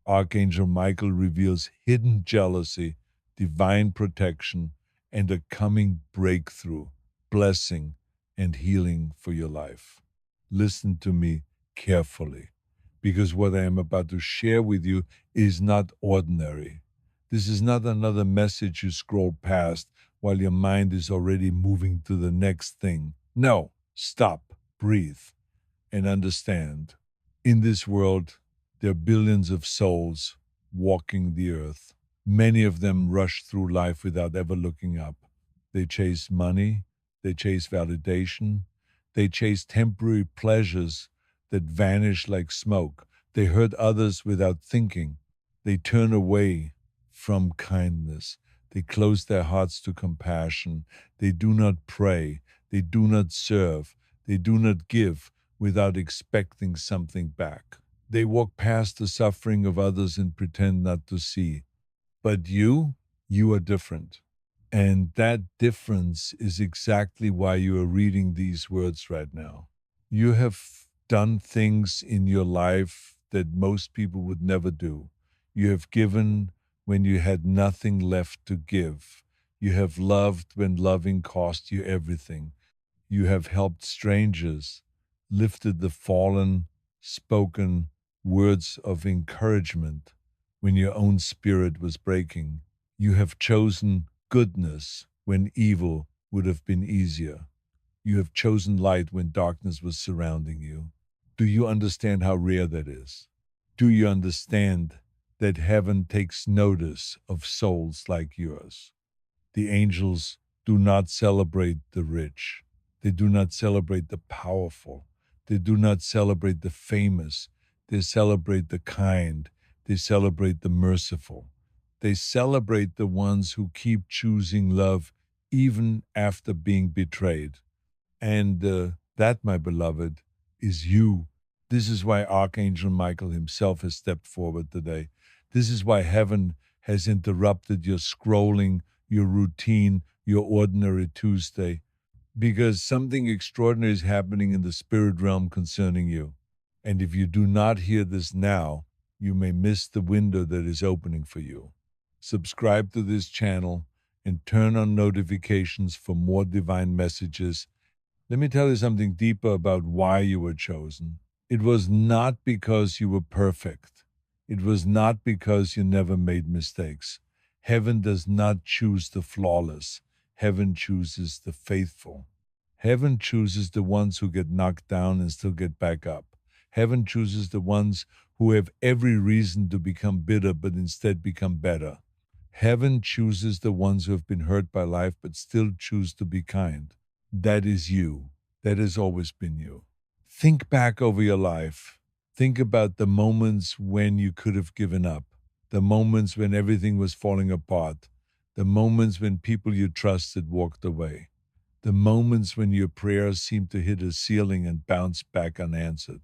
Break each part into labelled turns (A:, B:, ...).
A: Archangel Michael reveals hidden jealousy, divine protection, and a coming breakthrough, blessing, and healing for your life. Listen to me carefully, because what I am about to share with you is not ordinary. This is not another message you scroll past while your mind is already moving to the next thing. No, stop, breathe, and understand. In this world, there are billions of souls walking the earth. Many of them rush through life without ever looking up. They chase money, they chase validation, they chase temporary pleasures that vanish like smoke. They hurt others without thinking. They turn away from kindness. They close their hearts to compassion. They do not pray. They do not serve. They do not give without expecting something back. They walk past the suffering of others and pretend not to see. But you are different. And that difference is exactly why you are reading these words right now. You have done things in your life that most people would never do. You have given when you had nothing left to give. You have loved when loving cost you everything. You have helped strangers, lifted the fallen, spoken words of encouragement when your own spirit was breaking. You have chosen goodness when evil would have been easier. You have chosen light when darkness was surrounding you. Do you understand how rare that is? Do you understand that heaven takes notice of souls like yours? The angels do not celebrate the rich. They do not celebrate the powerful. They do not celebrate the famous. They celebrate the kind. They celebrate the merciful. They celebrate the ones who keep choosing love even after being betrayed. And that, my beloved, is you. This is why Archangel Michael himself has stepped forward today. This is why heaven has interrupted your scrolling, your routine, your ordinary Tuesday, because something extraordinary is happening in the spirit realm concerning you. And if you do not hear this now, you may miss the window that is opening for you. Subscribe to this channel and turn on notifications for more divine messages. Let me tell you something deeper about why you were chosen. It was not because you were perfect. It was not because you never made mistakes. Heaven does not choose the flawless. Heaven chooses the faithful. Heaven chooses the ones who get knocked down and still get back up. Heaven chooses the ones who have every reason to become bitter but instead become better. Heaven chooses the ones who have been hurt by life but still choose to be kind. That is you. That has always been you. Think back over your life. Think about the moments when you could have given up, the moments when everything was falling apart, the moments when people you trusted walked away, the moments when your prayers seemed to hit a ceiling and bounce back unanswered.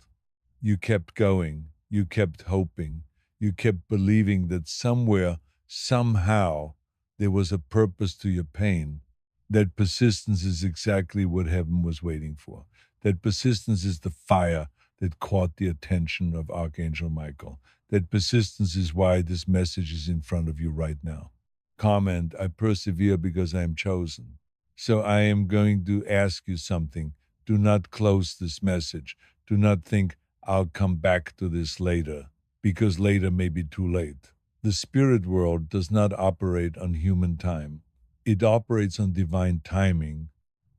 A: You kept going. You kept hoping. You kept believing that somewhere, somehow, there was a purpose to your pain. That persistence is exactly what heaven was waiting for. That persistence is the fire that caught the attention of Archangel Michael. That persistence is why this message is in front of you right now. Comment, I persevere because I am chosen. So I am going to ask you something. Do not close this message. Do not think, I'll come back to this later, because later may be too late. The spirit world does not operate on human time. It operates on divine timing,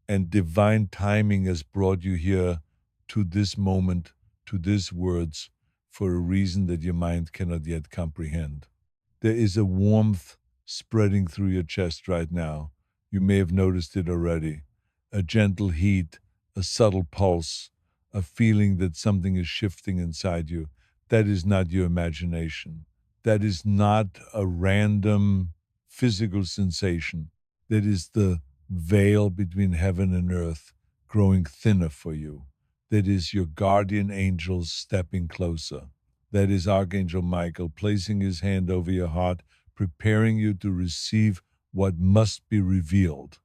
A: and divine timing has brought you here to this moment, to these words, for a reason that your mind cannot yet comprehend. There is a warmth spreading through your chest right now. You may have noticed it already. A gentle heat, a subtle pulse, a feeling that something is shifting inside you. That is not your imagination. That is not a random physical sensation. That is the veil between heaven and earth growing thinner for you. That is your guardian angels stepping closer. That is Archangel Michael placing his hand over your heart, preparing you to receive what must be revealed.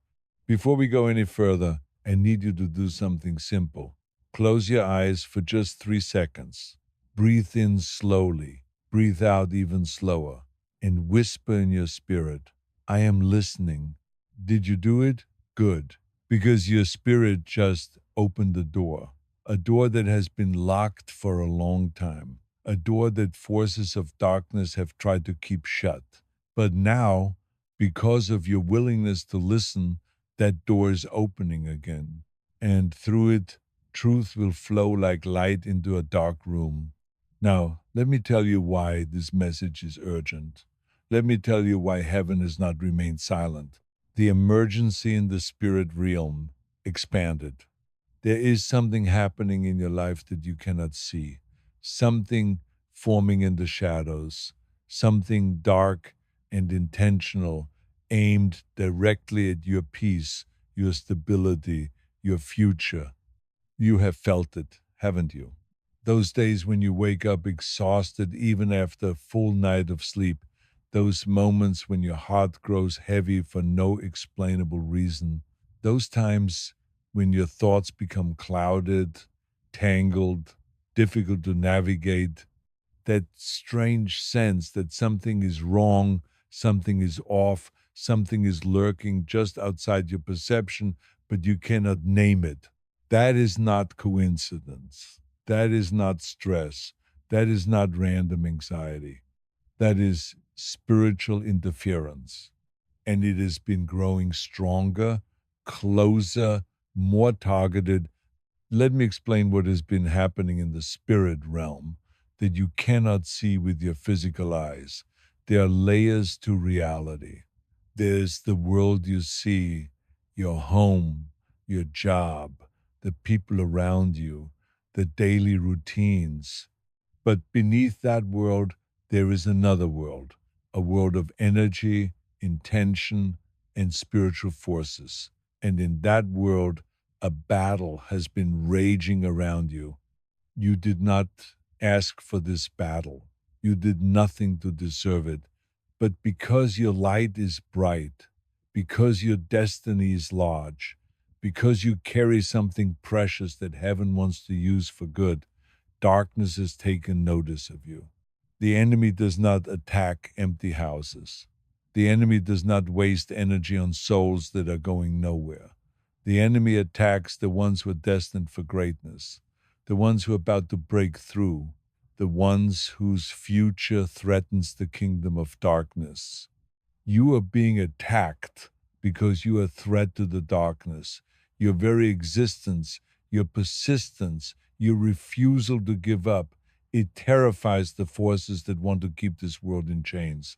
A: Before we go any further, I need you to do something simple. Close your eyes for just 3 seconds. Breathe in slowly. Breathe out even slower and whisper in your spirit, I am listening. Did you do it? Good. Because your spirit just opened the door, a door that has been locked for a long time, a door that forces of darkness have tried to keep shut. But now, because of your willingness to listen, that door is opening again. And through it, truth will flow like light into a dark room. Now, let me tell you why this message is urgent. Let me tell you why heaven has not remained silent. The emergency in the spirit realm expanded. There is something happening in your life that you cannot see, something forming in the shadows, something dark and intentional, aimed directly at your peace, your stability, your future. You have felt it, haven't you? Those days when you wake up exhausted even after a full night of sleep, those moments when your heart grows heavy for no explainable reason, those times when your thoughts become clouded, tangled, difficult to navigate, that strange sense that something is wrong, something is off, something is lurking just outside your perception, but you cannot name it. That is not coincidence. That is not stress. That is not random anxiety. That is spiritual interference. And it has been growing stronger, closer, more targeted. Let me explain what has been happening in the spirit realm that you cannot see with your physical eyes. There are layers to reality. There's the world you see, your home, your job, the people around you, the daily routines. But beneath that world, there is another world, a world of energy, intention, and spiritual forces. And in that world, a battle has been raging around you. You did not ask for this battle. You did nothing to deserve it. But because your light is bright, because your destiny is large, because you carry something precious that heaven wants to use for good, darkness has taken notice of you. The enemy does not attack empty houses. The enemy does not waste energy on souls that are going nowhere. The enemy attacks the ones who are destined for greatness, the ones who are about to break through, the ones whose future threatens the kingdom of darkness. You are being attacked because you are a threat to the darkness. Your very existence, your persistence, your refusal to give up, it terrifies the forces that want to keep this world in chains.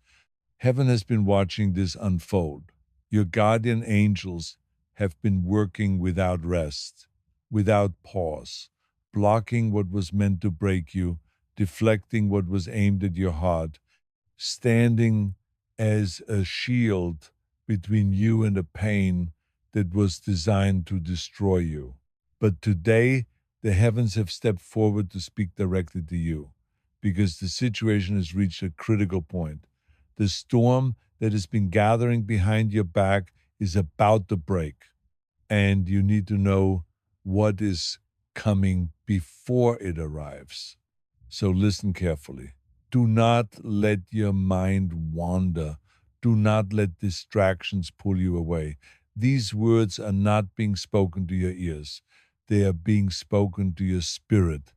A: Heaven has been watching this unfold. Your guardian angels have been working without rest, without pause, blocking what was meant to break you, deflecting what was aimed at your heart, standing as a shield between you and a pain that was designed to destroy you. But today, the heavens have stepped forward to speak directly to you because the situation has reached a critical point. The storm that has been gathering behind your back is about to break, and you need to know what is coming before it arrives. So listen carefully. Do not let your mind wander. Do not let distractions pull you away. These words are not being spoken to your ears, they are being spoken to your spirit,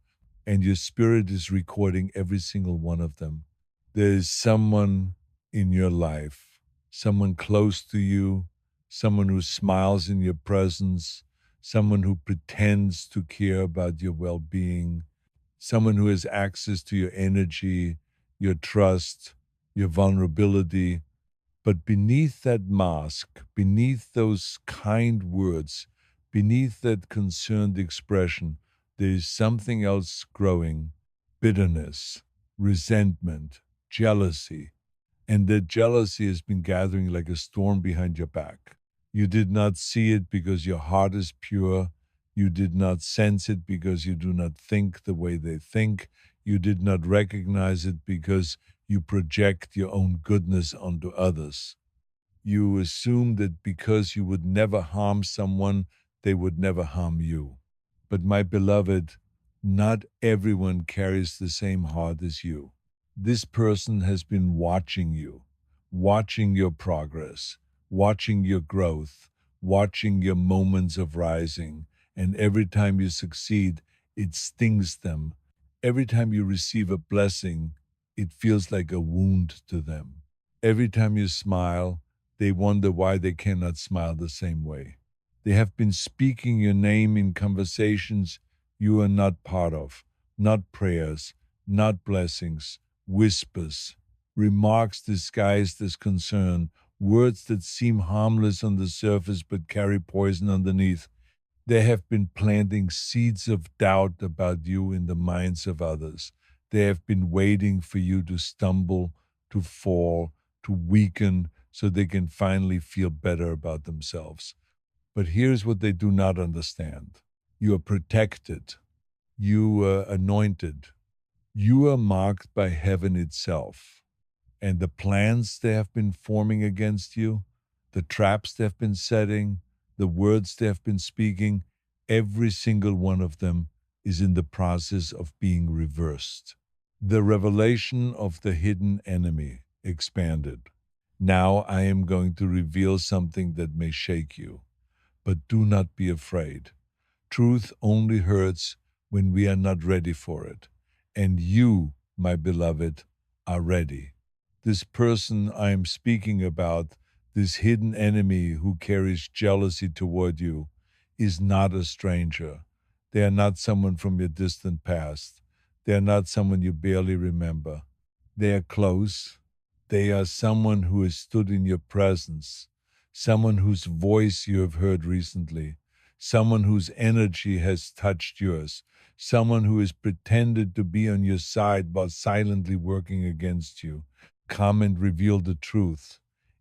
A: and your spirit is recording every single one of them. There is someone in your life, someone close to you, someone who smiles in your presence, someone who pretends to care about your well being, someone who has access to your energy, your trust, your vulnerability. But beneath that mask, beneath those kind words, beneath that concerned expression, there is something else growing: bitterness, resentment, jealousy. And that jealousy has been gathering like a storm behind your back. You did not see it because your heart is pure. You did not sense it because you do not think the way they think. You did not recognize it because you project your own goodness onto others. You assume that because you would never harm someone, they would never harm you. But my beloved, not everyone carries the same heart as you. This person has been watching you, watching your progress, watching your growth, watching your moments of rising. And every time you succeed, it stings them. Every time you receive a blessing, it feels like a wound to them. Every time you smile, they wonder why they cannot smile the same way. They have been speaking your name in conversations you are not part of, not prayers, not blessings, whispers, remarks disguised as concern, words that seem harmless on the surface but carry poison underneath. They have been planting seeds of doubt about you in the minds of others. They have been waiting for you to stumble, to fall, to weaken, so they can finally feel better about themselves. But here's what they do not understand: you are protected, you are anointed, you are marked by heaven itself. And the plans they have been forming against you, the traps they have been setting, the words they have been speaking, every single one of them is in the process of being reversed. The revelation of the hidden enemy expanded. Now I am going to reveal something that may shake you, but do not be afraid. Truth only hurts when we are not ready for it. And you, my beloved, are ready. This person I am speaking about, this hidden enemy who carries jealousy toward you, is not a stranger. They are not someone from your distant past. They are not someone you barely remember. They are close. They are someone who has stood in your presence, someone whose voice you have heard recently, someone whose energy has touched yours, someone who has pretended to be on your side while silently working against you. Come and reveal the truth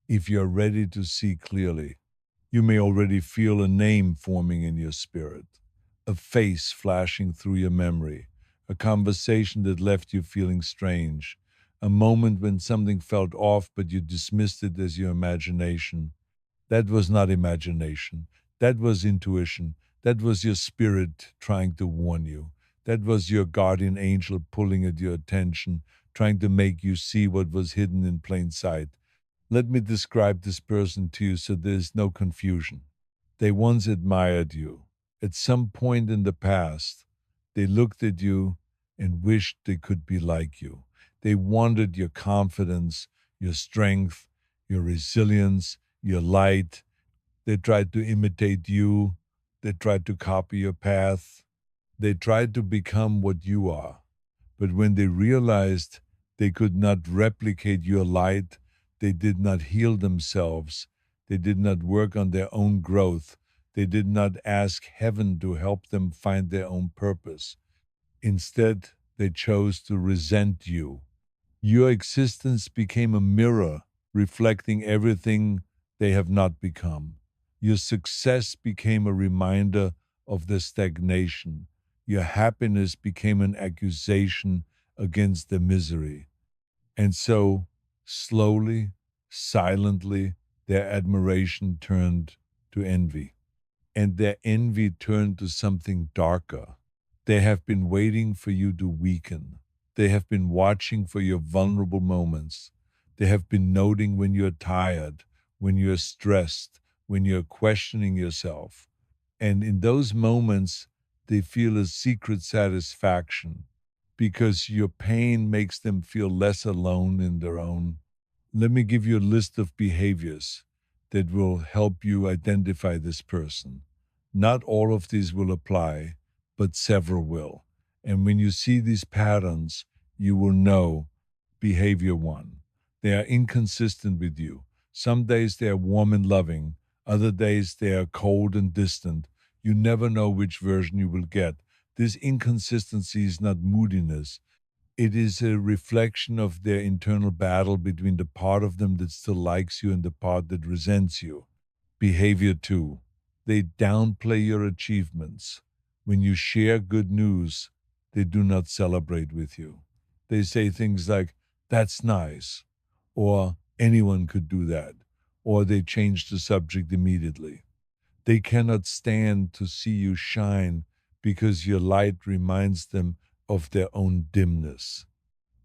A: if you're ready to see clearly. You may already feel a name forming in your spirit, a face flashing through your memory, a conversation that left you feeling strange, a moment when something felt off but you dismissed it as your imagination. That was not imagination. That was intuition. That was your spirit trying to warn you. That was your guardian angel pulling at your attention, trying to make you see what was hidden in plain sight. Let me describe this person to you so there is no confusion. They once admired you. At some point in the past, they looked at you and wished they could be like you. They wanted your confidence, your strength, your resilience, your light. They tried to imitate you. They tried to copy your path. They tried to become what you are. But when they realized they could not replicate your light, they did not heal themselves. They did not work on their own growth. They did not ask heaven to help them find their own purpose. Instead, they chose to resent you. Your existence became a mirror reflecting everything they have not become. Your success became a reminder of their stagnation. Your happiness became an accusation against their misery. And so, slowly, silently, their admiration turned to envy. And their envy turned to something darker. They have been waiting for you to weaken. They have been watching for your vulnerable moments. They have been noting when you're tired, when you're stressed, when you're questioning yourself. And in those moments, they feel a secret satisfaction because your pain makes them feel less alone in their own. Let me give you a list of behaviors that will help you identify this person. Not all of these will apply, but several will. And when you see these patterns, you will know behavior one. They are inconsistent with you. Some days they are warm and loving, other days they are cold and distant. You never know which version you will get. This inconsistency is not moodiness. It is a reflection of their internal battle between the part of them that still likes you and the part that resents you. Behavior two, they downplay your achievements. When you share good news, they do not celebrate with you. They say things like, that's nice, or anyone could do that, or they change the subject immediately. They cannot stand to see you shine because your light reminds them of their own dimness.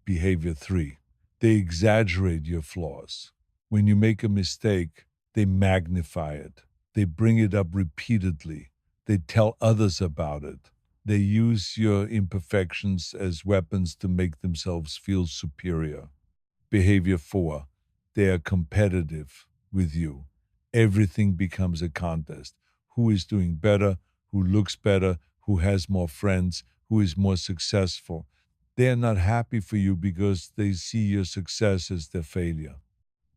A: Behavior 3. They exaggerate your flaws. When you make a mistake, they magnify it. They bring it up repeatedly. They tell others about it. They use your imperfections as weapons to make themselves feel superior. Behavior 4. They are competitive with you. Everything becomes a contest. Who is doing better? Who looks better? Who has more friends? Who is more successful? They are not happy for you because they see your success as their failure.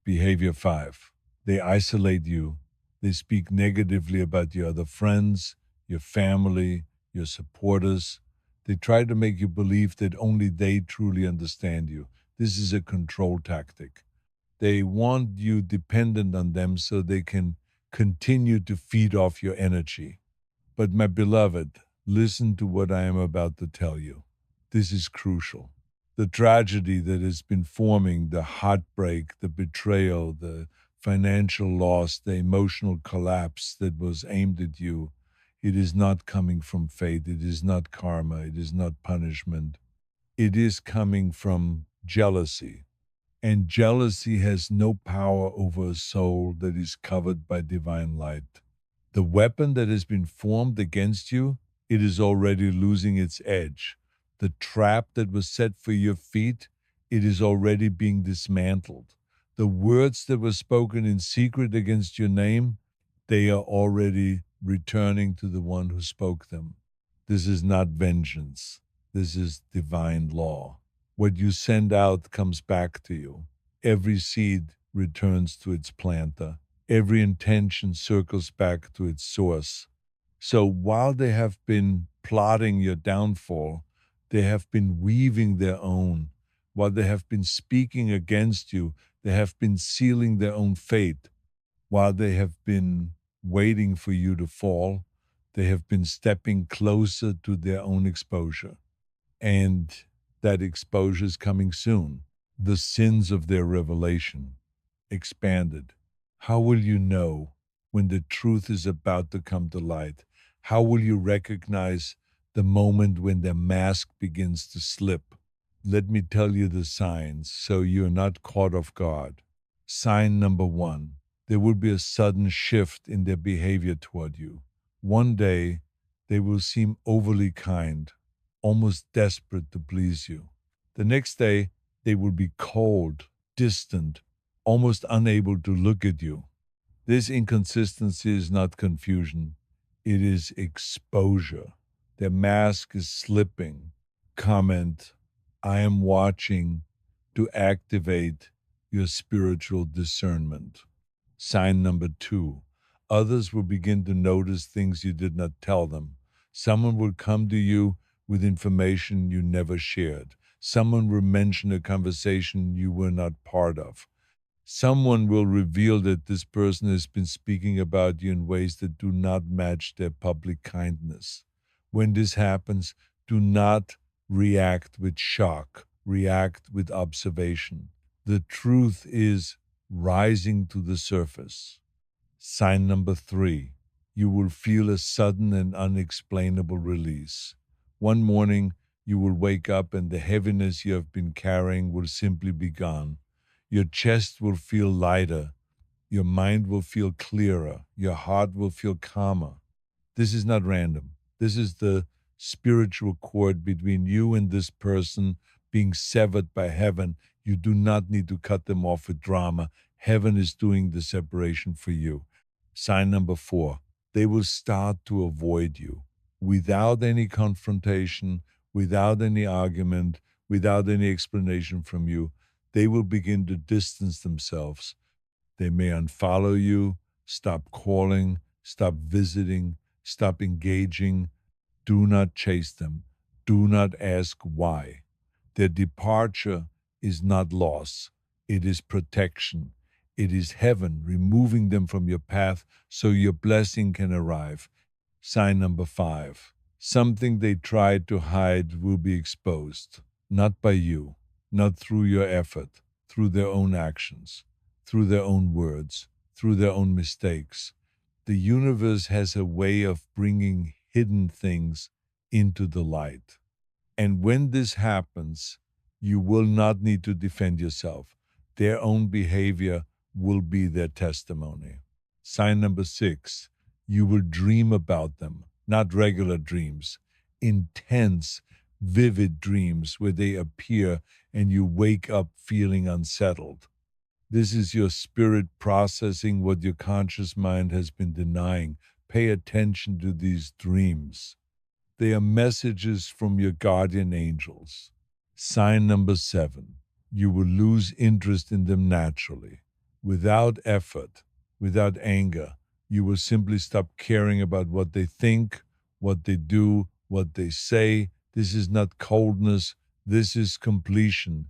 A: Behavior 5. They isolate you. They speak negatively about your other friends, your family, your supporters. They try to make you believe that only they truly understand you. This is a control tactic. They want you dependent on them so they can continue to feed off your energy. But, my beloved, listen to what I am about to tell you. This is crucial. The tragedy that has been forming, the heartbreak, the betrayal, the financial loss, the emotional collapse that was aimed at you, it is not coming from fate. It is not karma. It is not punishment. It is coming from jealousy. And jealousy has no power over a soul that is covered by divine light. The weapon that has been formed against you, it is already losing its edge. The trap that was set for your feet, it is already being dismantled. The words that were spoken in secret against your name, they are already returning to the one who spoke them. This is not vengeance. This is divine law. What you send out comes back to you. Every seed returns to its planter. Every intention circles back to its source. So while they have been plotting your downfall, they have been weaving their own. While they have been speaking against you, they have been sealing their own fate. While they have been waiting for you to fall, they have been stepping closer to their own exposure. And that exposure is coming soon. The sins of their revelation expanded. How will you know when the truth is about to come to light? How will you recognize the moment when their mask begins to slip? Let me tell you the signs so you're not caught off guard. Sign number 1, there will be a sudden shift in their behavior toward you. One day, they will seem overly kind, almost desperate to please you. The next day, they will be cold, distant, almost unable to look at you. This inconsistency is not confusion, it is exposure. Their mask is slipping. Comment, I am watching to activate your spiritual discernment. Sign number 2, others will begin to notice things you did not tell them. Someone will come to you with information you never shared. Someone will mention a conversation you were not part of. Someone will reveal that this person has been speaking about you in ways that do not match their public kindness. When this happens, do not react with shock, react with observation. The truth is rising to the surface. Sign number 3, you will feel a sudden and unexplainable release. One morning, you will wake up and the heaviness you have been carrying will simply be gone. Your chest will feel lighter. Your mind will feel clearer. Your heart will feel calmer. This is not random. This is the spiritual cord between you and this person being severed by heaven. You do not need to cut them off with drama. Heaven is doing the separation for you. Sign number 4, they will start to avoid you without any confrontation, without any argument, without any explanation from you. They will begin to distance themselves. They may unfollow you, stop calling, stop visiting, stop engaging. Do not chase them. Do not ask why. Their departure is not loss, it is protection. It is heaven removing them from your path so your blessing can arrive. Sign number 5, something they tried to hide will be exposed, not by you, not through your effort, through their own actions, through their own words, through their own mistakes. The universe has a way of bringing hidden things into the light. And when this happens, You will not need to defend yourself. Their own behavior will be their testimony. Sign number 6, you will dream about them, not regular dreams, intense, vivid dreams where they appear and you wake up feeling unsettled. This is your spirit processing what your conscious mind has been denying. Pay attention to these dreams. They are messages from your guardian angels. Sign number 7, you will lose interest in them naturally. Without effort, without anger, you will simply stop caring about what they think, what they do, what they say. This is not coldness, this is completion.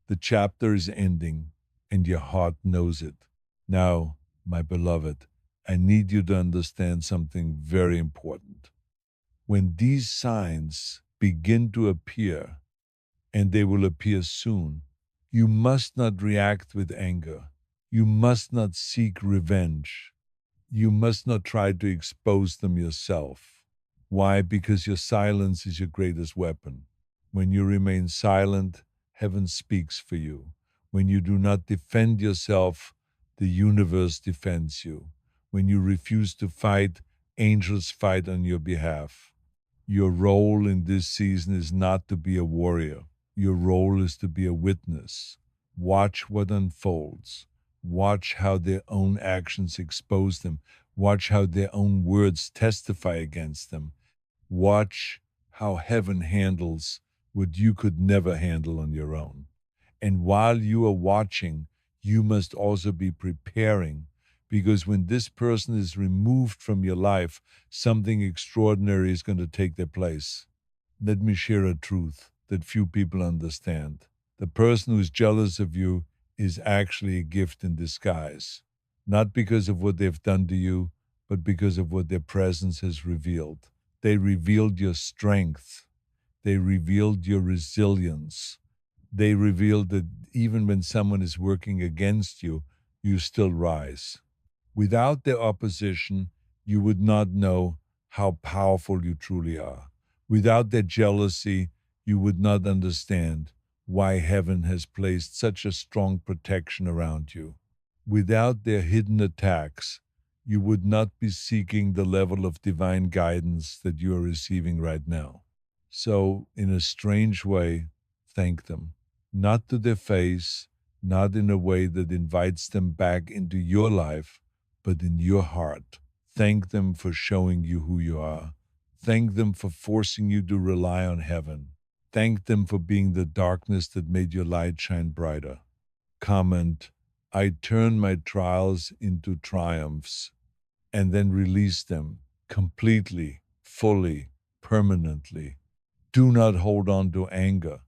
A: The chapter is ending, and your heart knows it. Now, my beloved, I need you to understand something very important. When these signs begin to appear, and they will appear soon, you must not react with anger. You must not seek revenge. You must not try to expose them yourself. Why? Because your silence is your greatest weapon. When you remain silent, heaven speaks for you. When you do not defend yourself, the universe defends you. When you refuse to fight, angels fight on your behalf. Your role in this season is not to be a warrior. Your role is to be a witness. Watch what unfolds. Watch how their own actions expose them. Watch how their own words testify against them. Watch how heaven handles what you could never handle on your own. And while you are watching, you must also be preparing, because when this person is removed from your life, something extraordinary is going to take their place. Let me share a truth that few people understand. The person who's jealous of you is actually a gift in disguise, not because of what they've done to you, but because of what their presence has revealed. They revealed your strength. They revealed your resilience. They revealed that even when someone is working against you, you still rise. Without their opposition, you would not know how powerful you truly are. Without their jealousy, you would not understand why heaven has placed such a strong protection around you. Without their hidden attacks, you would not be seeking the level of divine guidance that you are receiving right now. So, in a strange way, thank them. Not to their face, not in a way that invites them back into your life, but in your heart. Thank them for showing you who you are. Thank them for forcing you to rely on heaven. Thank them for being the darkness that made your light shine brighter. Comment, I turn my trials into triumphs, and then release them completely, fully, permanently. Do not hold on to anger.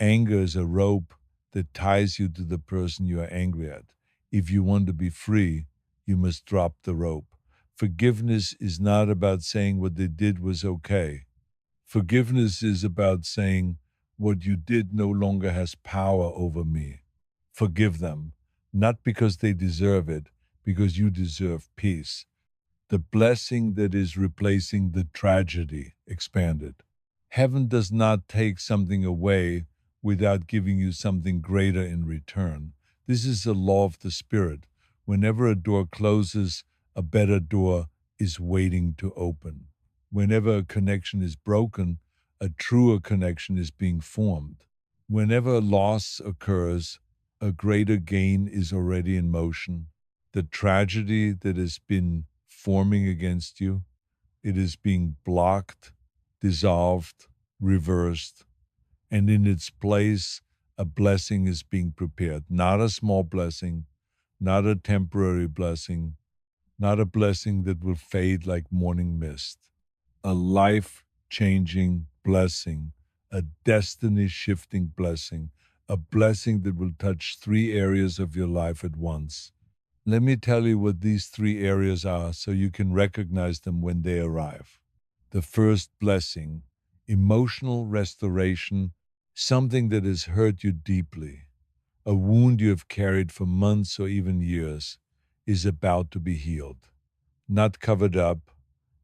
A: Anger is a rope that ties you to the person you are angry at. If you want to be free, you must drop the rope. Forgiveness is not about saying what they did was okay. Forgiveness is about saying what you did no longer has power over me. Forgive them, not because they deserve it, because you deserve peace. The blessing that is replacing the tragedy expanded. Heaven does not take something away without giving you something greater in return. This is a law of the Spirit. Whenever a door closes, a better door is waiting to open. Whenever a connection is broken, a truer connection is being formed. Whenever a loss occurs, a greater gain is already in motion. The tragedy that has been forming against you, it is being blocked, dissolved, reversed, and in its place, a blessing is being prepared. Not a small blessing, not a temporary blessing, not a blessing that will fade like morning mist. A life-changing blessing, a destiny-shifting blessing, a blessing that will touch 3 areas of your life at once. Let me tell you what these 3 areas are so you can recognize them when they arrive. The first blessing, emotional restoration, something that has hurt you deeply, a wound you have carried for months or even years, is about to be healed. Not covered up,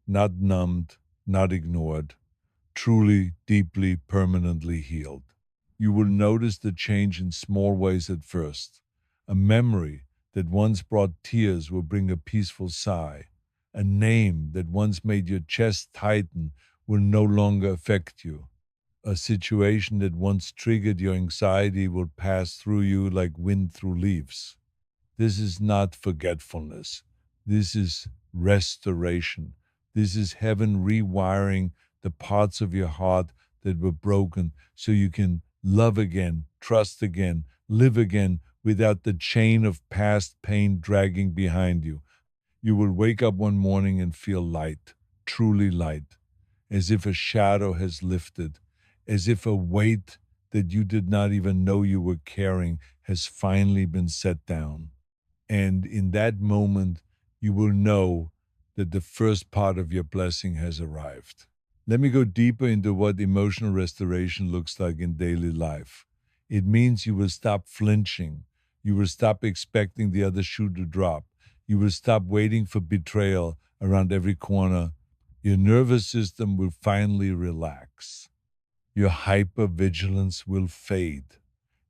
A: not numbed, not ignored, truly, deeply, permanently healed. You will notice the change in small ways at first. A memory that once brought tears will bring a peaceful sigh. A name that once made your chest tighten will no longer affect you. A situation that once triggered your anxiety will pass through you like wind through leaves. This is not forgetfulness. This is restoration. This is heaven rewiring the parts of your heart that were broken so you can love again, trust again, live again without the chain of past pain dragging behind you. You will wake up one morning and feel light, truly light, as if a shadow has lifted, as if a weight that you did not even know you were carrying has finally been set down. And in that moment, you will know that the first part of your blessing has arrived. Let me go deeper into what emotional restoration looks like in daily life. It means you will stop flinching. You will stop expecting the other shoe to drop. You will stop waiting for betrayal around every corner. Your nervous system will finally relax. Your hypervigilance will fade.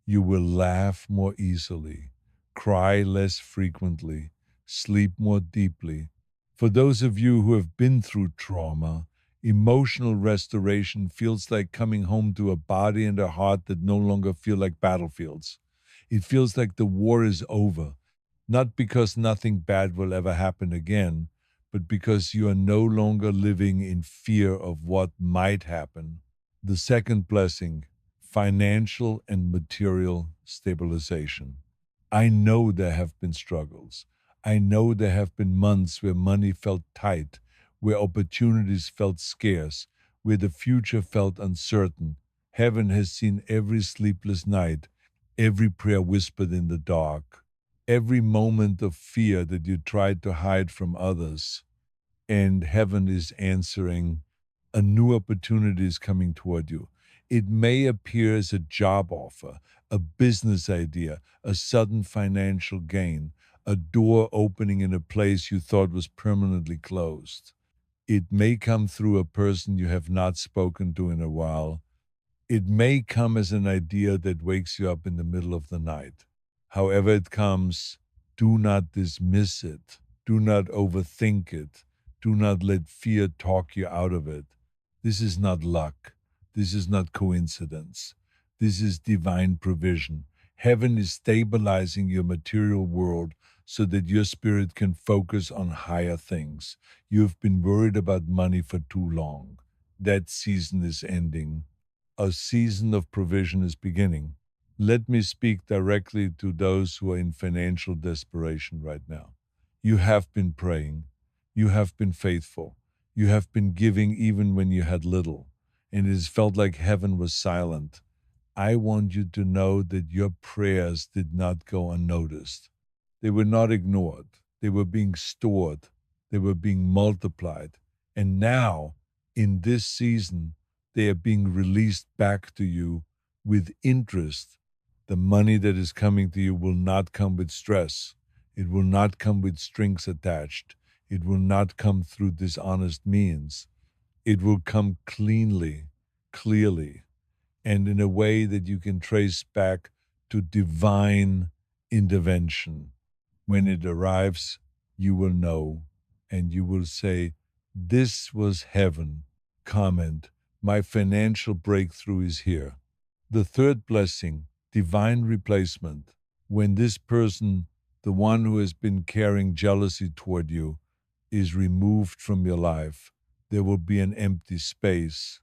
A: You will laugh more easily, cry less frequently, sleep more deeply. For those of you who have been through trauma, emotional restoration feels like coming home to a body and a heart that no longer feel like battlefields. It feels like the war is over, not because nothing bad will ever happen again, but because you are no longer living in fear of what might happen. The second blessing, financial and material stabilization. I know there have been struggles. I know there have been months where money felt tight, where opportunities felt scarce, where the future felt uncertain. Heaven has seen every sleepless night, every prayer whispered in the dark, every moment of fear that you tried to hide from others. And heaven is answering. A new opportunity is coming toward you. It may appear as a job offer, a business idea, a sudden financial gain, a door opening in a place you thought was permanently closed. It may come through a person you have not spoken to in a while. It may come as an idea that wakes you up in the middle of the night. However it comes, do not dismiss it. Do not overthink it. Do not let fear talk you out of it. This is not luck. This is not coincidence. This is divine provision. Heaven is stabilizing your material world so that your spirit can focus on higher things. You have been worried about money for too long. That season is ending. A season of provision is beginning. Let me speak directly to those who are in financial desperation right now. You have been praying. You have been faithful. You have been giving even when you had little, and it has felt like heaven was silent. I want you to know that your prayers did not go unnoticed. They were not ignored. They were being stored. They were being multiplied. And now, in this season, they are being released back to you with interest. The money that is coming to you will not come with stress. It will not come with strings attached. It will not come through dishonest means. It will come cleanly, clearly, and in a way that you can trace back to divine intervention. When it arrives, you will know and you will say, "This was heaven." Comment, "My financial breakthrough is here." The third blessing, divine replacement. When this person, the one who has been carrying jealousy toward you, is removed from your life, there will be an empty space.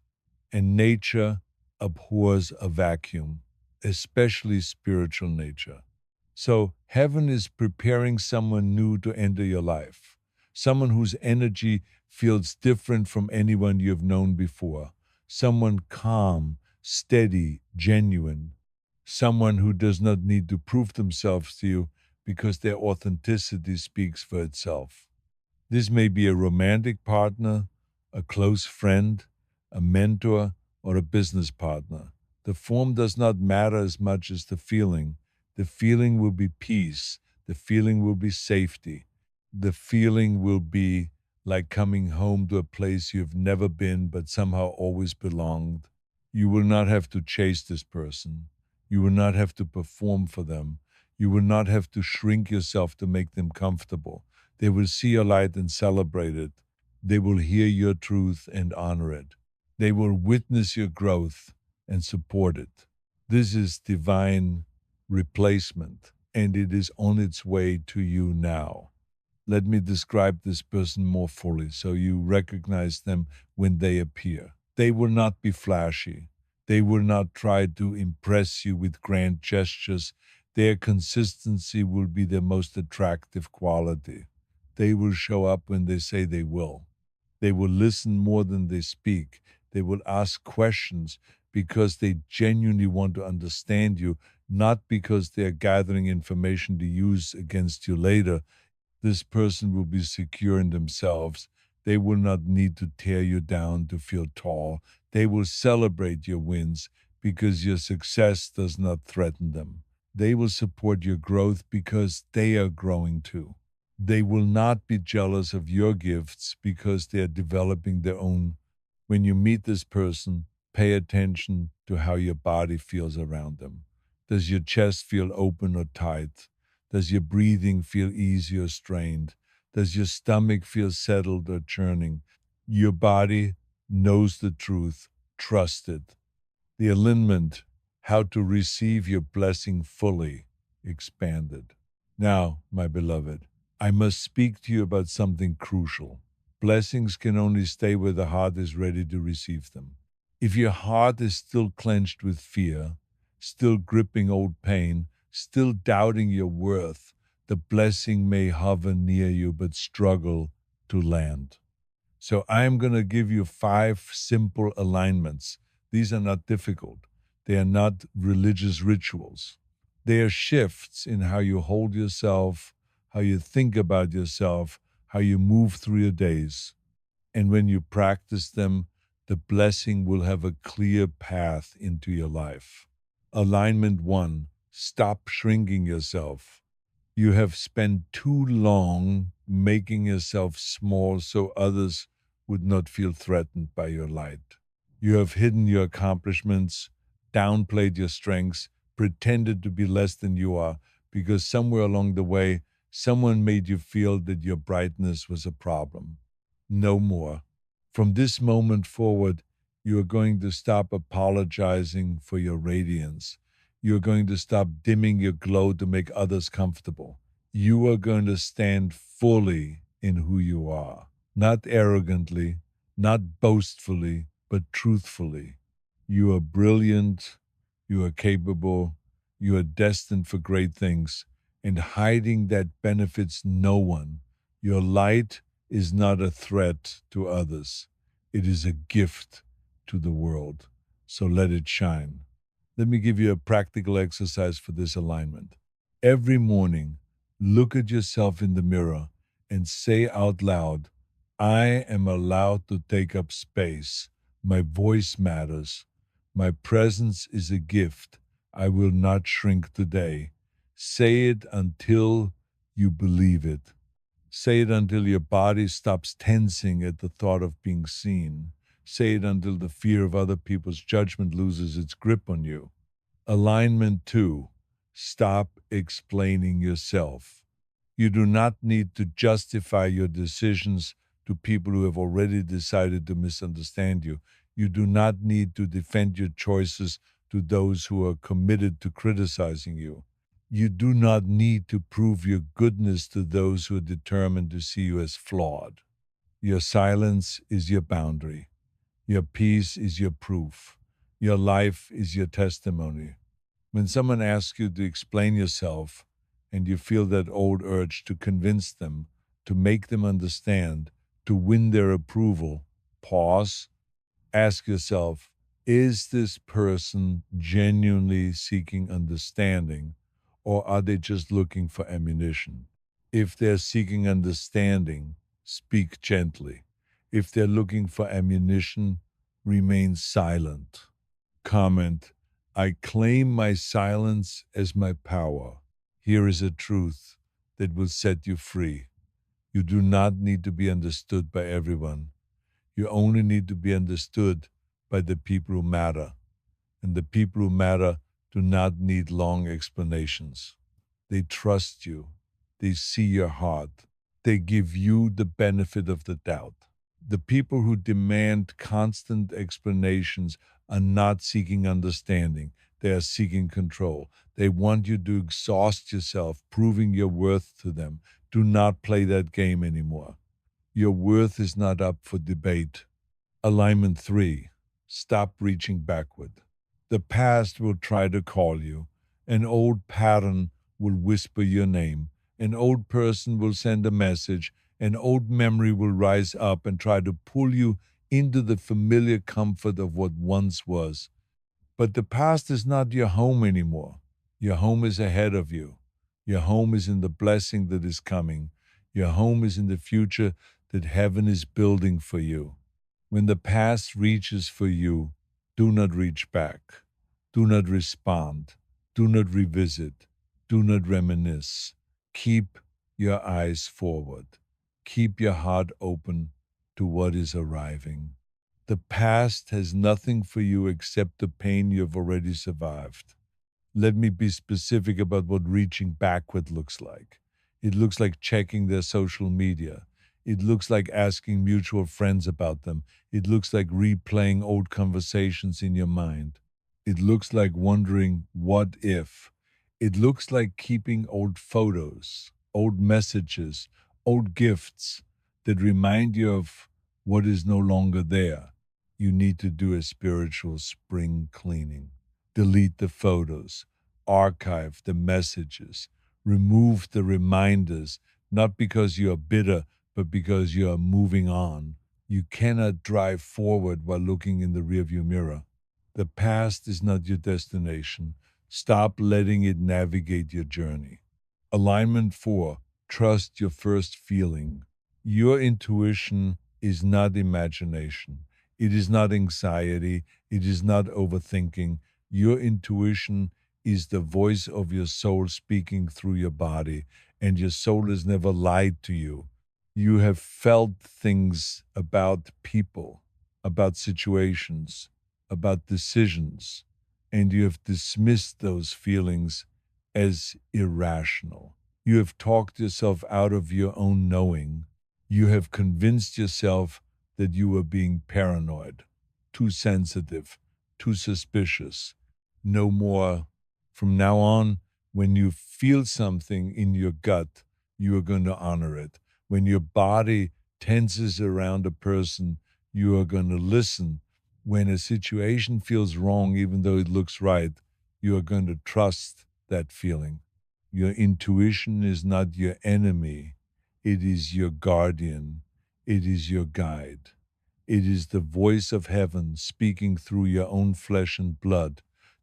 A: And nature abhors a vacuum, especially spiritual nature. So heaven is preparing someone new to enter your life, someone whose energy feels different from anyone you have known before, someone calm, steady, genuine, someone who does not need to prove themselves to you because their authenticity speaks for itself. This may be a romantic partner, a close friend, a mentor, or a business partner. The form does not matter as much as the feeling. The feeling will be peace. The feeling will be safety. The feeling will be like coming home to a place you've never been but somehow always belonged. You will not have to chase this person. You will not have to perform for them. You will not have to shrink yourself to make them comfortable. They will see your light and celebrate it. They will hear your truth and honor it. They will witness your growth and support it. This is divine replacement, and it is on its way to you now. Let me describe this person more fully so you recognize them when they appear. They will not be flashy. They will not try to impress you with grand gestures. Their consistency will be their most attractive quality. They will show up when they say they will. They will listen more than they speak. They will ask questions because they genuinely want to understand you, not because they are gathering information to use against you later. This person will be secure in themselves. They will not need to tear you down to feel tall. They will celebrate your wins because your success does not threaten them. They will support your growth because they are growing too. They will not be jealous of your gifts because they are developing their own. When you meet this person, pay attention to how your body feels around them. Does your chest feel open or tight? Does your breathing feel easy or strained? Does your stomach feel settled or churning? Your body knows the truth. Trust it. The alignment, how to receive your blessing fully, expanded. Now, my beloved, I must speak to you about something crucial. Blessings can only stay where the heart is ready to receive them. If your heart is still clenched with fear, still gripping old pain, still doubting your worth, the blessing may hover near you but struggle to land. So I'm going to give you 5 simple alignments. These are not difficult. They are not religious rituals. They are shifts in how you hold yourself, how you think about yourself, how you move through your days. And when you practice them, the blessing will have a clear path into your life. Alignment 1, stop shrinking yourself. You have spent too long making yourself small so others would not feel threatened by your light. You have hidden your accomplishments, downplayed your strengths, pretended to be less than you are because somewhere along the way, someone made you feel that your brightness was a problem. No more. From this moment forward, you are going to stop apologizing for your radiance. You're going to stop dimming your glow to make others comfortable. You are going to stand fully in who you are, not arrogantly, not boastfully, but truthfully. You are brilliant, you are capable, you are destined for great things, and hiding that benefits no one. Your light is not a threat to others, it is a gift to the world. So let it shine. Let me give you a practical exercise for this alignment. Every morning, look at yourself in the mirror and say out loud, I am allowed to take up space. My voice matters. My presence is a gift. I will not shrink today. Say it until you believe it. Say it until your body stops tensing at the thought of being seen. Say it until the fear of other people's judgment loses its grip on you. Alignment 2, stop explaining yourself. You do not need to justify your decisions to people who have already decided to misunderstand you. You do not need to defend your choices to those who are committed to criticizing you. You do not need to prove your goodness to those who are determined to see you as flawed. Your silence is your boundary. Your peace is your proof. Your life is your testimony. When someone asks you to explain yourself and you feel that old urge to convince them, to make them understand, to win their approval, pause, ask yourself, is this person genuinely seeking understanding, or are they just looking for ammunition? If they're seeking understanding, speak gently. If they're looking for ammunition, remain silent. Comment, I claim my silence as my power. Here is a truth that will set you free. You do not need to be understood by everyone. You only need to be understood by the people who matter. And the people who matter do not need long explanations. They trust you. They see your heart. They give you the benefit of the doubt. The people who demand constant explanations are not seeking understanding. They are seeking control. They want you to exhaust yourself, proving your worth to them. Do not play that game anymore. Your worth is not up for debate. Alignment 3. Stop reaching backward. The past will try to call you. An old pattern will whisper your name. An old person will send a message. An old memory will rise up and try to pull you into the familiar comfort of what once was. But the past is not your home anymore. Your home is ahead of you. Your home is in the blessing that is coming. Your home is in the future that heaven is building for you. When the past reaches for you, do not reach back. Do not respond. Do not revisit. Do not reminisce. Keep your eyes forward. Keep your heart open to what is arriving. The past has nothing for you except the pain you have already survived. Let me be specific about what reaching backward looks like. It looks like checking their social media. It looks like asking mutual friends about them. It looks like replaying old conversations in your mind. It looks like wondering, what if? It looks like keeping old photos, old messages, old gifts that remind you of what is no longer there. You need to do a spiritual spring cleaning. Delete the photos, archive the messages, remove the reminders, not because you are bitter, but because you are moving on. You cannot drive forward while looking in the rearview mirror. The past is not your destination. Stop letting it navigate your journey. Alignment 4. Trust your first feeling. Your intuition is not imagination. It is not anxiety. It is not overthinking. Your intuition is the voice of your soul speaking through your body, and your soul has never lied to you. You have felt things about people, about situations, about decisions, and you have dismissed those feelings as irrational. You have talked yourself out of your own knowing. You have convinced yourself that you were being paranoid, too sensitive, too suspicious. No more. From now on, when you feel something in your gut, you are going to honor it. When your body tenses around a person, you are going to listen. When a situation feels wrong, even though it looks right, you are going to trust that feeling. Your intuition is not your enemy, it is your guardian, it is your guide. It is the voice of heaven speaking through your own flesh and blood.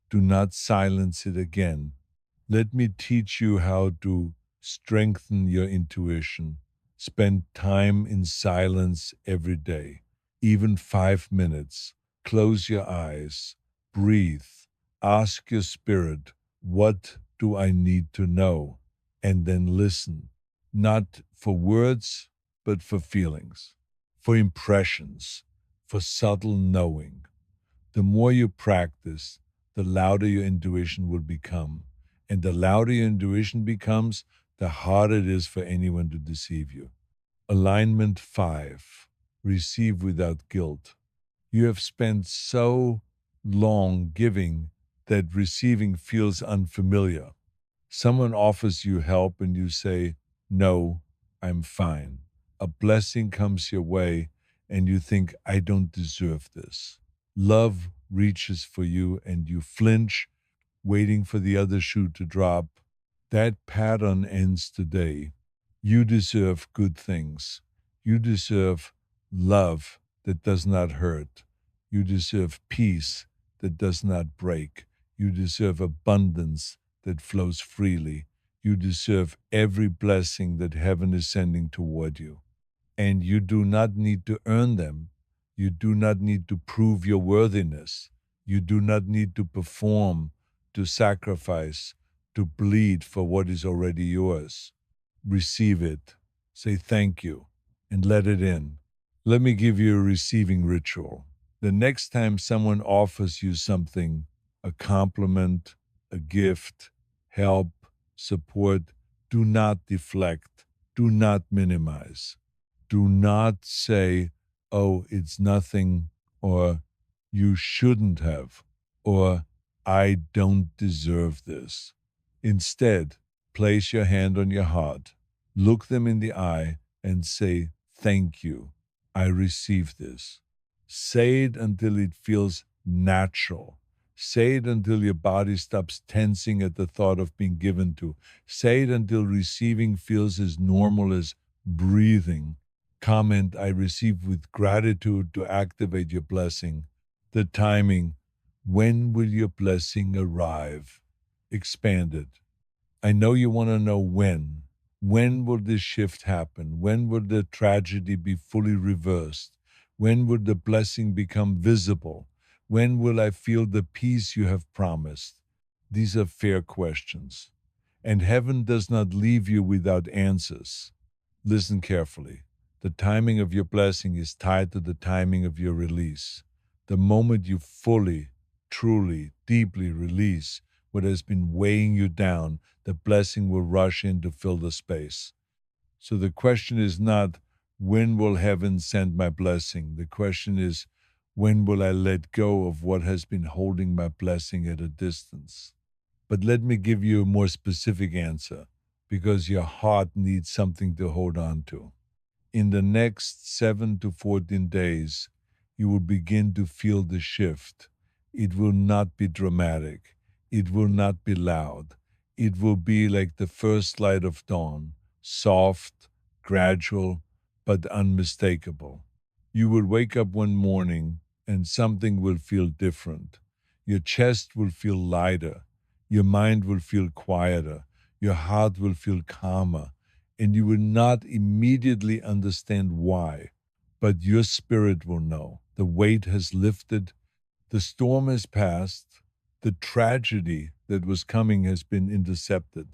A: Do not silence it again. Let me teach you how to strengthen your intuition. Spend time in silence every day, even 5 minutes. Close your eyes, breathe, ask your spirit, what do I need to know? And then listen, not for words, but for feelings, for impressions, for subtle knowing. The more you practice, the louder your intuition will become. And the louder your intuition becomes, the harder it is for anyone to deceive you. Alignment 5. Receive without guilt. You have spent so long giving that receiving feels unfamiliar. Someone offers you help and you say, "No, I'm fine." A blessing comes your way and you think, "I don't deserve this." Love reaches for you and you flinch, waiting for the other shoe to drop. That pattern ends today. You deserve good things. You deserve love that does not hurt. You deserve peace that does not break. You deserve abundance that flows freely. You deserve every blessing that heaven is sending toward you. And you do not need to earn them. You do not need to prove your worthiness. You do not need to perform, to sacrifice, to bleed for what is already yours. Receive it. Say thank you and let it in. Let me give you a receiving ritual. The next time someone offers you something, a compliment, a gift, help, support. Do not deflect. Do not minimize. Do not say, oh, it's nothing, or you shouldn't have, or I don't deserve this. Instead, place your hand on your heart, look them in the eye, and say, thank you. I receive this. Say it until it feels natural. Say it until your body stops tensing at the thought of being given to. Say it until receiving feels as normal as breathing. Comment, I receive with gratitude to activate your blessing. The timing, when will your blessing arrive? Expand it. I know you want to know when. When will this shift happen? When will the tragedy be fully reversed? When will the blessing become visible? When will I feel the peace you have promised? These are fair questions. And heaven does not leave you without answers. Listen carefully. The timing of your blessing is tied to the timing of your release. The moment you fully, truly, deeply release what has been weighing you down, the blessing will rush in to fill the space. So the question is not, when will heaven send my blessing? The question is, when will I let go of what has been holding my blessing at a distance? But let me give you a more specific answer, because your heart needs something to hold on to. In the next 7 to 14 days, you will begin to feel the shift. It will not be dramatic. It will not be loud. It will be like the first light of dawn, soft, gradual, but unmistakable. You will wake up one morning and something will feel different. Your chest will feel lighter. Your mind will feel quieter. Your heart will feel calmer, and you will not immediately understand why, but your spirit will know. The weight has lifted, the storm has passed, the tragedy that was coming has been intercepted.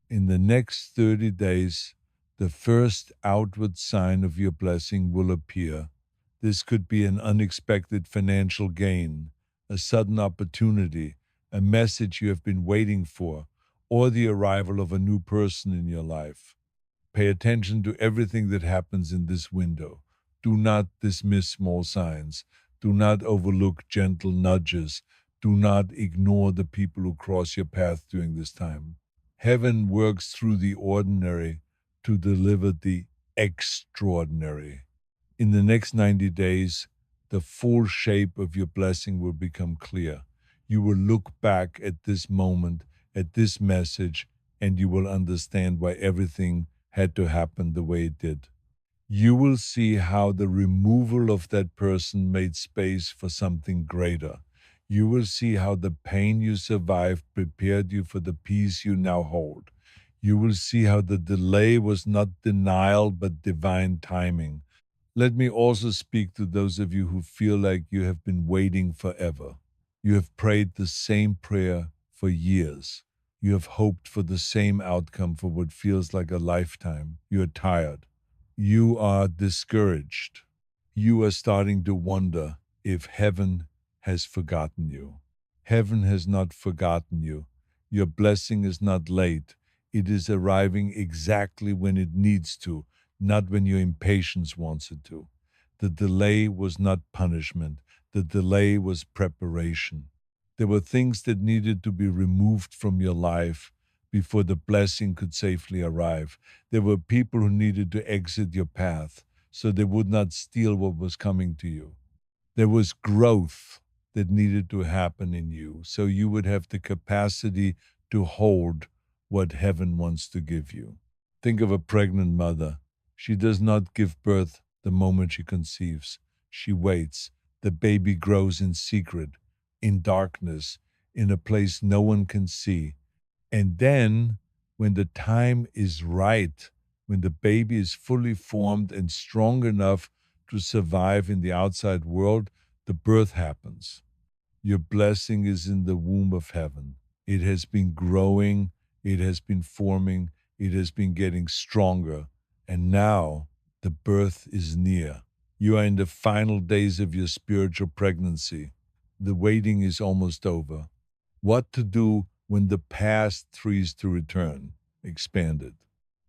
A: In the next 30 days, the first outward sign of your blessing will appear. This could be an unexpected financial gain, a sudden opportunity, a message you have been waiting for, or the arrival of a new person in your life. Pay attention to everything that happens in this window. Do not dismiss small signs. Do not overlook gentle nudges. Do not ignore the people who cross your path during this time. Heaven works through the ordinary to deliver the extraordinary. In the next 90 days, the full shape of your blessing will become clear. You will look back at this moment, at this message, and you will understand why everything had to happen the way it did. You will see how the removal of that person made space for something greater. You will see how the pain you survived prepared you for the peace you now hold. You will see how the delay was not denial but divine timing. Let me also speak to those of you who feel like you have been waiting forever. You have prayed the same prayer for years. You have hoped for the same outcome for what feels like a lifetime. You are tired. You are discouraged. You are starting to wonder if heaven has forgotten you. Heaven has not forgotten you. Your blessing is not late. It is arriving exactly when it needs to, not when your impatience wants it to. The delay was not punishment. The delay was preparation. There were things that needed to be removed from your life before the blessing could safely arrive. There were people who needed to exit your path so they would not steal what was coming to you. There was growth that needed to happen in you so you would have the capacity to hold what heaven wants to give you. Think of a pregnant mother. She does not give birth the moment she conceives. She waits. The baby grows in secret, in darkness, in a place no one can see. And then, when the time is right, when the baby is fully formed and strong enough to survive in the outside world, the birth happens. Your blessing is in the womb of heaven. It has been growing, it has been forming, it has been getting stronger, and now the birth is near. You are in the final days of your spiritual pregnancy. The waiting is almost over. What to do when the past threes to return, expanded.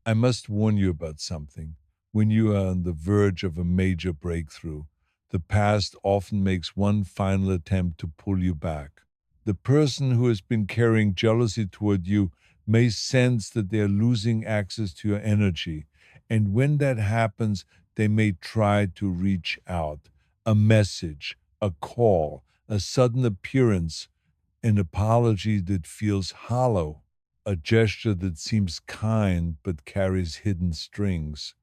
A: I must warn you about something. When you are on the verge of a major breakthrough, the past often makes one final attempt to pull you back. The person who has been carrying jealousy toward you may sense that they are losing access to your energy. And when that happens, they may try to reach out. A message, a call, a sudden appearance, an apology that feels hollow, a gesture that seems kind but carries hidden strings.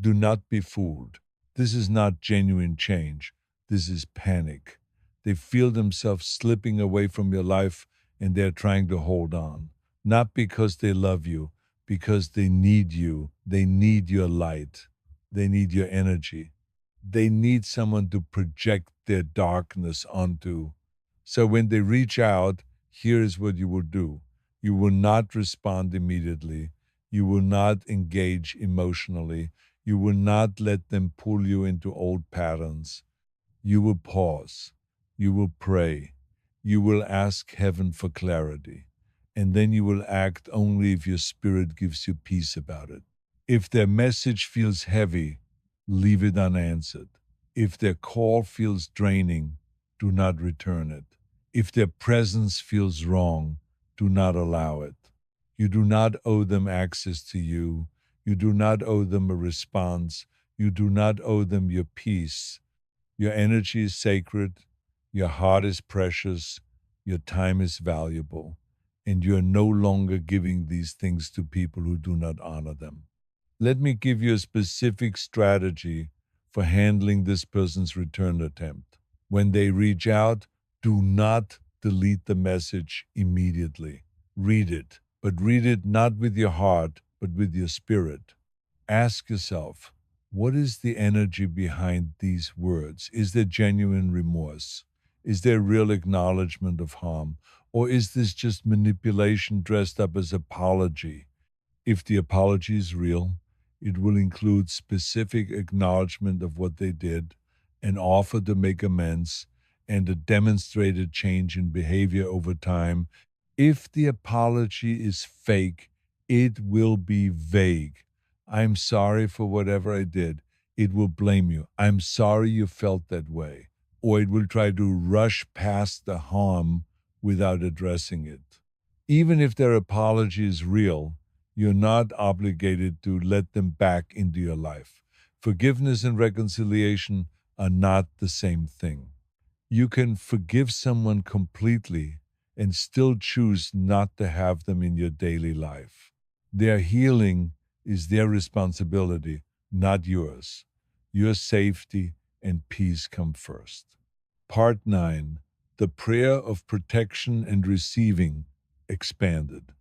A: Do not be fooled. This is not genuine change. This is panic. They feel themselves slipping away from your life and they're trying to hold on. Not because they love you, because they need you. They need your light. They need your energy. They need someone to project their darkness onto. So when they reach out, here is what you will do. You will not respond immediately. You will not engage emotionally. You will not let them pull you into old patterns. You will pause. You will pray. You will ask heaven for clarity. And then you will act only if your spirit gives you peace about it. If their message feels heavy, leave it unanswered. If their call feels draining, do not return it. If their presence feels wrong, do not allow it. You do not owe them access to you. You do not owe them a response. You do not owe them your peace. Your energy is sacred. Your heart is precious. Your time is valuable. And you are no longer giving these things to people who do not honor them. Let me give you a specific strategy for handling this person's return attempt. When they reach out, do not delete the message immediately. Read it, but read it not with your heart, but with your spirit. Ask yourself, what is the energy behind these words? Is there genuine remorse? Is there real acknowledgement of harm? Or is this just manipulation dressed up as apology? If the apology is real, it will include specific acknowledgement of what they did, an offer to make amends, and a demonstrated change in behavior over time. If the apology is fake, it will be vague. I'm sorry for whatever I did. It will blame you. I'm sorry you felt that way. Or it will try to rush past the harm without addressing it. Even if their apology is real, you're not obligated to let them back into your life. Forgiveness and reconciliation are not the same thing. You can forgive someone completely and still choose not to have them in your daily life. Their healing is their responsibility, not yours. Your safety and peace come first. Part 9. The prayer of protection and receiving expanded.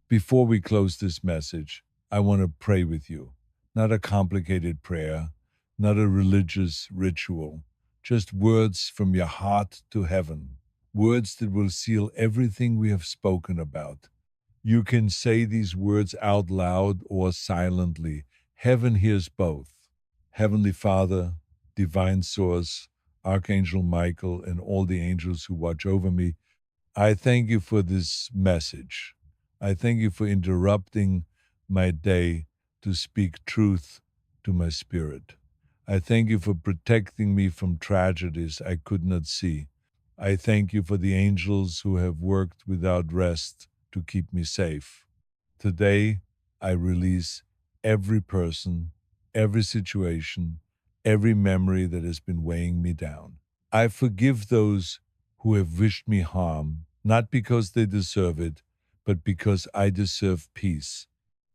A: Before we close this message, I want to pray with you. Not a complicated prayer, not a religious ritual, just words from your heart to heaven, words that will seal everything we have spoken about. You can say these words out loud or silently. Heaven hears both. Heavenly Father, Divine Source, Archangel Michael, and all the angels who watch over me, I thank you for this message. I thank you for interrupting my day to speak truth to my spirit. I thank you for protecting me from tragedies I could not see. I thank you for the angels who have worked without rest to keep me safe. Today, I release every person, every situation, every memory that has been weighing me down. I forgive those who have wished me harm, not because they deserve it, but because I deserve peace.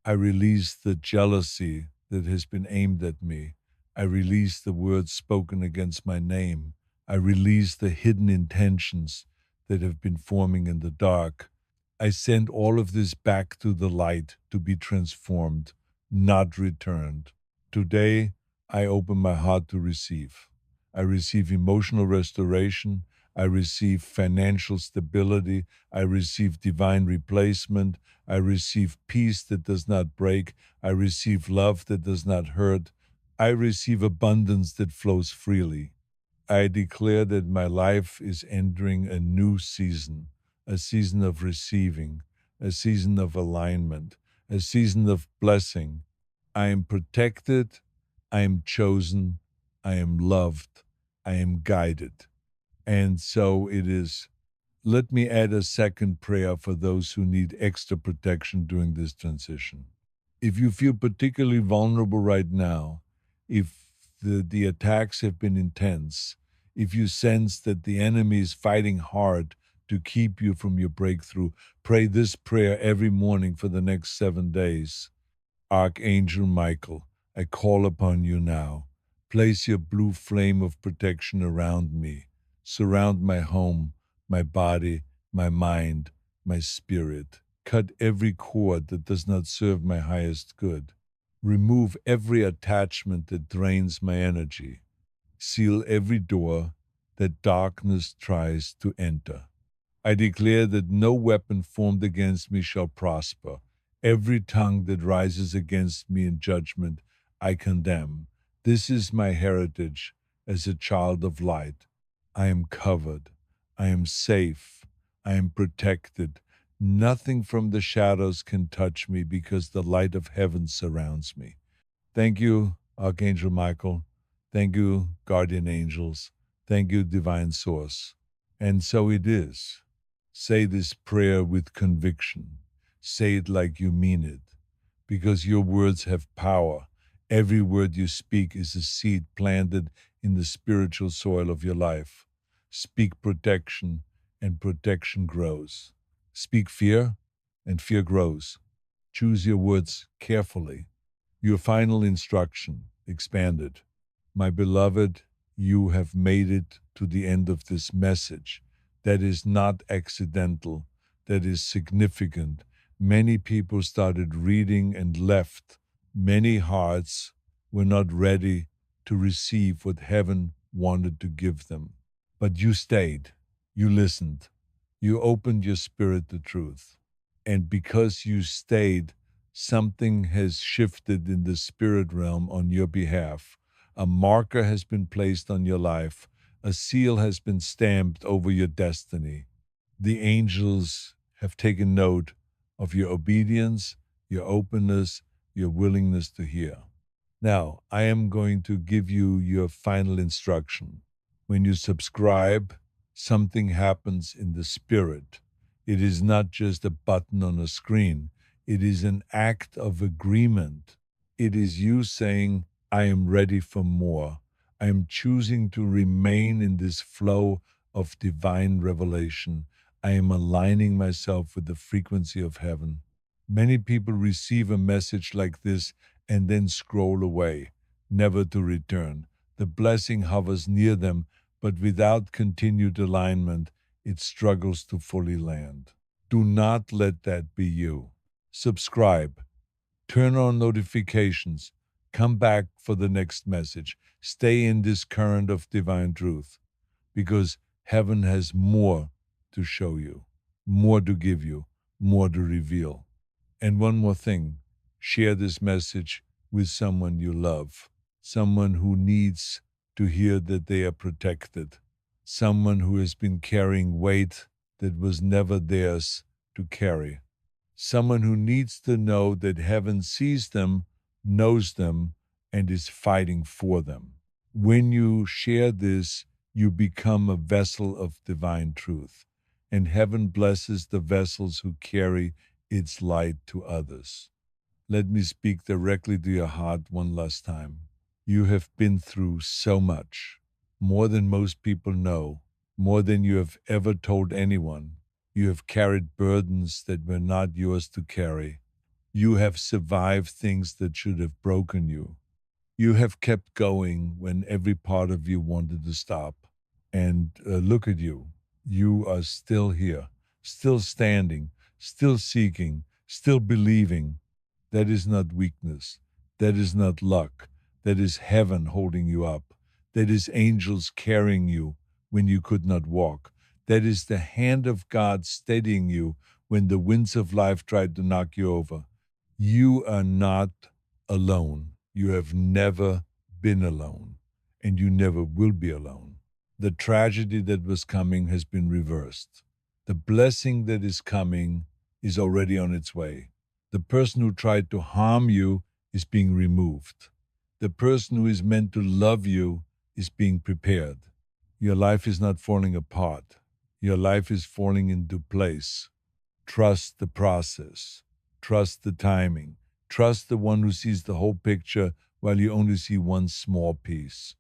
A: I release the jealousy that has been aimed at me. I release the words spoken against my name. I release the hidden intentions that have been forming in the dark. I send all of this back to the light to be transformed, not returned. Today, I open my heart to receive. I receive emotional restoration. I receive financial stability. I receive divine replacement. I receive peace that does not break. I receive love that does not hurt. I receive abundance that flows freely. I declare that my life is entering a new season, a season of receiving, a season of alignment, a season of blessing. I am protected, I am chosen, I am loved, I am guided. And so it is. Let me add a second prayer for those who need extra protection during this transition. If you feel particularly vulnerable right now, if the attacks have been intense, if you sense that the enemy is fighting hard to keep you from your breakthrough, pray this prayer every morning for the next 7 days. Archangel Michael, I call upon you now. Place your blue flame of protection around me. Surround my home, my body, my mind, my spirit. Cut every cord that does not serve my highest good. Remove every attachment that drains my energy. Seal every door that darkness tries to enter. I declare that no weapon formed against me shall prosper. Every tongue that rises against me in judgment, I condemn. This is my heritage as a child of light. I am covered. I am safe. I am protected. Nothing from the shadows can touch me because the light of heaven surrounds me. Thank you, Archangel Michael. Thank you, guardian angels. Thank you, divine source. And so it is. Say this prayer with conviction. Say it like you mean it, because your words have power. Every word you speak is a seed planted in the spiritual soil of your life. Speak protection, and protection grows. Speak fear, and fear grows. Choose your words carefully. Your final instruction, expanded. My beloved, you have made it to the end of this message. That is not accidental, that is significant. Many people started reading and left. Many hearts were not ready to receive what heaven wanted to give them. But you stayed, you listened, you opened your spirit to truth. And because you stayed, something has shifted in the spirit realm on your behalf. A marker has been placed on your life. A seal has been stamped over your destiny. The angels have taken note of your obedience, your openness, your willingness to hear. Now, I am going to give you your final instruction. When you subscribe, something happens in the spirit. It is not just a button on a screen. It is an act of agreement. It is you saying, I am ready for more. I am choosing to remain in this flow of divine revelation. I am aligning myself with the frequency of heaven. Many people receive a message like this and then scroll away, never to return. The blessing hovers near them, but without continued alignment, it struggles to fully land. Do not let that be you. Subscribe. Turn on notifications. Come back for the next message. Stay in this current of divine truth because heaven has more to show you, more to give you, more to reveal. And one more thing, share this message with someone you love, someone who needs to hear that they are protected, someone who has been carrying weight that was never theirs to carry, someone who needs to know that heaven sees them, knows them, and is fighting for them. When you share this, you become a vessel of divine truth, and heaven blesses the vessels who carry its light to others. Let me speak directly to your heart one last time. You have been through so much, more than most people know, more than you have ever told anyone. You have carried burdens that were not yours to carry. You have survived things that should have broken you. You have kept going when every part of you wanted to stop. And look at you. You are still here, still standing, still seeking, still believing. That is not weakness. That is not luck. That is heaven holding you up. That is angels carrying you when you could not walk. That is the hand of God steadying you when the winds of life tried to knock you over. You are not alone. You have never been alone, and you never will be alone. The tragedy that was coming has been reversed. The blessing that is coming is already on its way. The person who tried to harm you is being removed. The person who is meant to love you is being prepared. Your life is not falling apart. Your life is falling into place. Trust the process. Trust the timing. Trust the one who sees the whole picture while you only see one small piece.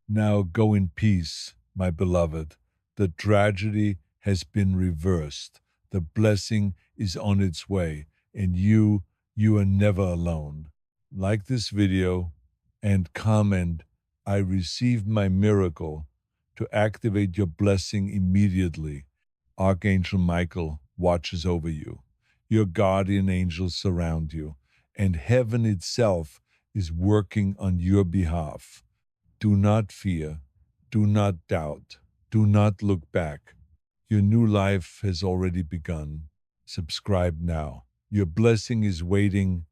A: Now go in peace, my beloved. The tragedy has been reversed. The blessing is on its way, and you are never alone. Like this video and comment, I received my miracle to activate your blessing immediately. Archangel Michael watches over you. Your guardian angels surround you, and heaven itself is working on your behalf. Do not fear. Do not doubt. Do not look back. Your new life has already begun. Subscribe now. Your blessing is waiting